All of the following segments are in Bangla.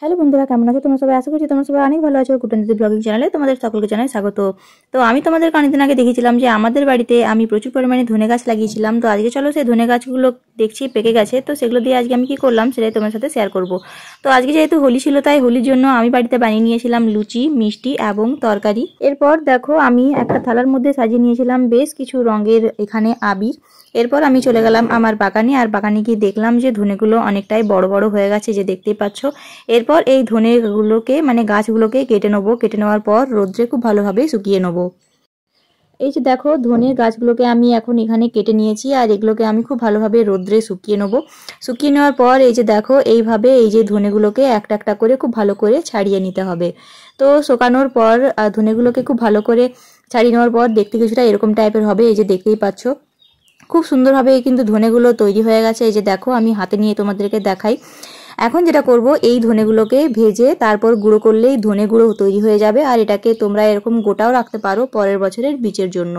হ্যালো বন্ধুরা, কেমন আছো তোমরা সবাই? আশা করছি তোমরা সবাই অনেক ভালো আছো। কুটনীতি ব্লগিং চ্যানেলে তোমাদের সকলকে জানাই স্বাগত। তো আমি তোমাদের অনেকদিন আগে দেখিয়েছিলাম যে আমাদের বাড়িতে আমি প্রচুর পরিমাণে ধনে গাছ লাগিয়েছিলাম। তো আজকে চলো সেই ধনে গাছগুলো দেখছি পেকে গেছে, তো সেগুলো দিয়ে আজকে আমি কি করলাম সেটাই তোমার সাথে শেয়ার করব। তো আজকে যেহেতু হোলি ছিল, তাই হোলির জন্য আমি বাড়িতে বানিয়ে নিয়েছিলাম লুচি, মিষ্টি এবং তরকারি। এরপর দেখো আমি একটা থালার মধ্যে সাজিয়ে নিয়েছিলাম বেশ কিছু রঙের এখানে আবির। এরপর আমি চলে গেলাম আমার বাগানে, আর বাগানে গিয়ে দেখলাম যে ধনেগুলো অনেকটাই বড় বড় হয়ে গেছে, যে দেখতেই পাচ্ছ। এরপর এই ধনেগুলোকে মানে গাছগুলোকে কেটে নেবো। কেটে নেওয়ার পর রোদ্রে খুব ভালোভাবে শুকিয়ে নেবো। এই যে দেখো ধনের গাছগুলোকে আমি এখন এখানে কেটে নিয়েছি, আর এগুলোকে আমি খুব ভালোভাবে রোদ্রে শুকিয়ে নেবো। শুকিয়ে নেওয়ার পর এই যে দেখো এইভাবে এই যে ধনেগুলোকে একটা একটা করে খুব ভালো করে ছাড়িয়ে নিতে হবে। তো শুকানোর পর ধনেগুলোকে খুব ভালো করে ছাড়িয়ে নেওয়ার পর দেখতে কিছুটা এরকম টাইপের হবে। এই যে দেখতেই পাচ্ছ খুব সুন্দরভাবে কিন্তু ধনেগুলো তৈরি হয়ে গেছে। এই যে দেখো আমি হাতে নিয়ে তোমাদেরকে দেখাই। এখন যেটা করব, এই ধনেগুলোকে ভেজে তারপর গুঁড়ো করলেই ধনে গুঁড়ো তৈরি হয়ে যাবে, আর এটাকে তোমরা এরকম গোটাও রাখতে পারো পরের বছরের বীজের জন্য।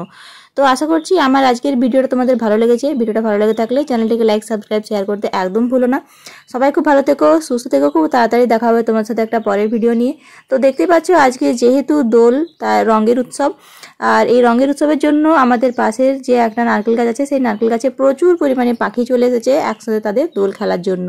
তো আশা করছি আমার আজকের ভিডিওটা তোমাদের ভালো লেগেছে। ভিডিওটা ভালো লেগে থাকলে চ্যানেলটিকে লাইক, সাবস্ক্রাইব, শেয়ার করতে একদম ভুলো না। সবাই খুব ভালো থেকো, সুস্থ থেকো। খুব তাড়াতাড়ি দেখা হবে তোমার সাথে একটা পরের ভিডিও নিয়ে। তো দেখতেই পাচ্ছ আজকে যেহেতু দোল, তার রঙের উৎসব, আর এই রঙের উৎসবের জন্য আমাদের পাশের যে একটা নারকেল গাছ আছে, সেই নারকেল গাছে প্রচুর পরিমাণে পাখি চলে এসেছে একসাথে তাদের দোল খেলার জন্য।